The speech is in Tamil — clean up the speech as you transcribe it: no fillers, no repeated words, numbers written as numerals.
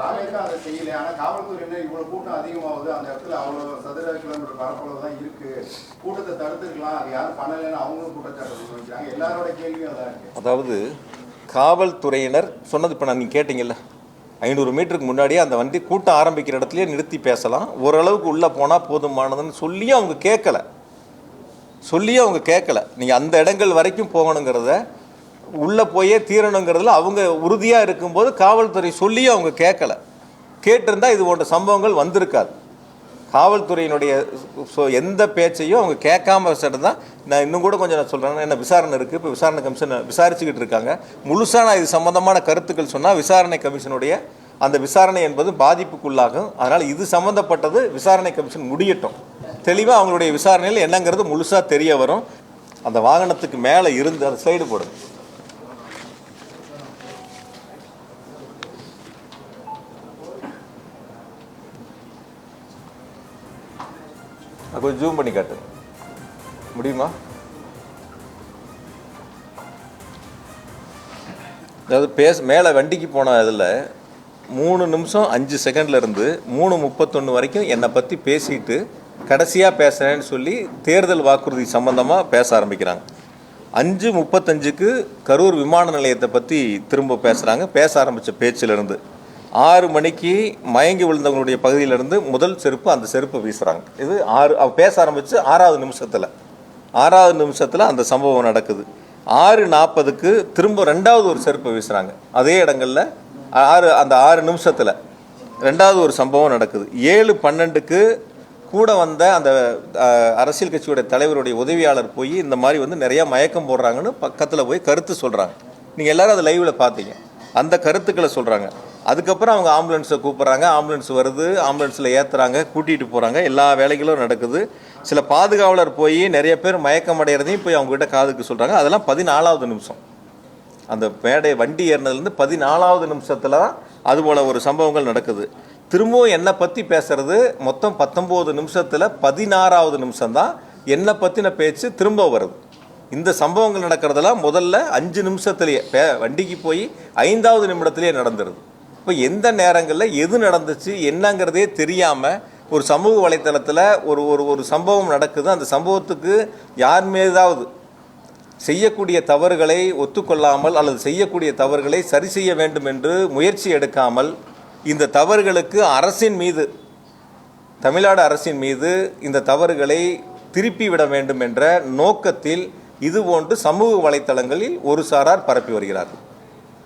அதை செய்யல. ஆனால் காவல்துறையினர் இவ்வளவு கூட்டம் அதிகமாகுது, அந்த இடத்துல அவ்வளோ சதுர கிலோமீட்டர் பரப்பளவு தான் இருக்கு, கூட்டத்தை தடுத்துருக்கலாம், அது யாரும் பண்ணலைன்னு அவங்களும் குற்றச்சாட்டு வச்சாங்க. எல்லாரோட கேள்வியும் அதான் இருக்கு. அதாவது காவல்துறையினர் சொன்னது இப்போ நீங்கள் கேட்டிங்கல்ல, 500 மீட்டருக்கு முன்னாடியே அந்த வண்டி கூட்டம் ஆரம்பிக்கிற இடத்துலையே நிறுத்தி பேசலாம், ஓரளவுக்கு உள்ளே போனால் போதுமானதுன்னு சொல்லியும் அவங்க கேட்கல. நீங்கள் அந்த இடங்கள் வரைக்கும் போகணுங்கிறத உள்ளே போயே தீரணுங்கிறதுல அவங்க உறுதியாக இருக்கும்போது காவல்துறை சொல்லியும் அவங்க கேட்டிருந்தால் இது போன்ற சம்பவங்கள் வந்திருக்காது. காவல்துறையினுடைய எந்த பேச்சையும் அவங்க கேட்காம வச்சுட்டு தான் நான் இன்னும் கூட கொஞ்சம் சொல்கிறேன். என்ன விசாரணை இருக்குது, இப்போ விசாரணை கமிஷன் விசாரிச்சுக்கிட்டு இருக்காங்க. முழுசாக நான் இது சம்மந்தமான கருத்துக்கள் சொன்னால் விசாரணை கமிஷனுடைய அந்த விசாரணை என்பது பாதிப்புக்குள்ளாகும். அதனால் இது சம்மந்தப்பட்டது விசாரணை கமிஷன் முடியட்டும், தெளிவாக அவங்களுடைய விசாரணையில் என்னங்கிறது முழுசாக தெரிய வரும். அந்த வாகனத்துக்கு மேலே இருந்து அந்த சைடு போடுங்க. கொஞ்சம் ஜூம் பண்ணி காட்டு முடியுமா? அதாவது மேலே வண்டிக்கு போன இதில் 3 நிமிஷம் 5 செகண்ட்லேருந்து 3:31 வரைக்கும் என்னை பற்றி பேசிட்டு கடைசியாக பேசுகிறேன்னு சொல்லி தேர்தல் வாக்குறுதி சம்பந்தமாக பேச ஆரம்பிக்கிறாங்க. 5:35க்கு கரூர் விமான நிலையத்தை பற்றி திரும்ப பேச ஆரம்பித்த பேச்சிலிருந்து 6 மணிக்கு மயங்கி விழுந்தவங்களுடைய பகுதியிலிருந்து முதல் செருப்பு அந்த செருப்பை வீசுகிறாங்க. இது பேச ஆரம்பித்து 6வது நிமிஷத்தில் அந்த சம்பவம் நடக்குது. 6:40க்கு திரும்ப 2வது ஒரு செருப்பை வீசுகிறாங்க. அதே இடங்களில் அந்த 6 நிமிஷத்தில் 2வது ஒரு சம்பவம் நடக்குது. 7:12க்கு கூட வந்த அந்த அரசியல் கட்சியோடைய தலைவருடைய உதவியாளர் போய் இந்த மாதிரி நிறையா மயக்கம் போடுறாங்கன்னு பக்கத்தில் போய் கருத்து சொல்கிறாங்க. நீங்கள் எல்லோரும் அதை லைவில் பார்த்தீங்க. அந்த கருத்துக்களை சொல்கிறாங்க. அதுக்கப்புறம் அவங்க ஆம்புலன்ஸை கூப்பிட்றாங்க, ஆம்புலன்ஸ் வருது, ஆம்புலன்ஸில் ஏற்றுறாங்க, கூட்டிகிட்டு போகிறாங்க, எல்லா வேலைகளும் நடக்குது. சில பாதுகாவலர் போய் நிறைய பேர் மயக்கம் அடைகிறதையும் போய் அவங்ககிட்ட காதுக்கு சொல்கிறாங்க. அதெல்லாம் 14வது நிமிஷம். அந்த வண்டி ஏறினதுலேருந்து 14வது நிமிஷத்தில் தான் அதுபோல் ஒரு சம்பவங்கள் நடக்குது. திரும்பவும் என்னை பற்றி பேசுகிறது மொத்தம் 19 நிமிஷத்தில் 16வது நிமிஷம்தான் என்னை பற்றின பேச்சு திரும்ப வருது. இந்த சம்பவங்கள் நடக்கிறதெல்லாம் முதல்ல 5 நிமிஷத்துலேயே வண்டிக்கு போய் 5வது நிமிடத்துலேயே நடந்துருது. இப்போ எந்த நேரங்களில் எது நடந்துச்சு என்னங்கிறதே தெரியாமல் ஒரு சமூக வலைத்தளத்தில் ஒரு சம்பவம் நடக்குது. அந்த சம்பவத்துக்கு யார் மீதாவது செய்யக்கூடிய தவறுகளை ஒத்துக்கொள்ளாமல் அல்லது செய்யக்கூடிய தவறுகளை சரி செய்ய வேண்டும் என்று முயற்சி எடுக்காமல் இந்த தவறுகளுக்கு தமிழ்நாடு அரசின் மீது இந்த தவறுகளை திருப்பி விட வேண்டும் என்ற நோக்கத்தில் இதுபோன்று சமூக வலைத்தளங்களில் ஒரு சாரார் பரப்பி வருகிறார்கள்.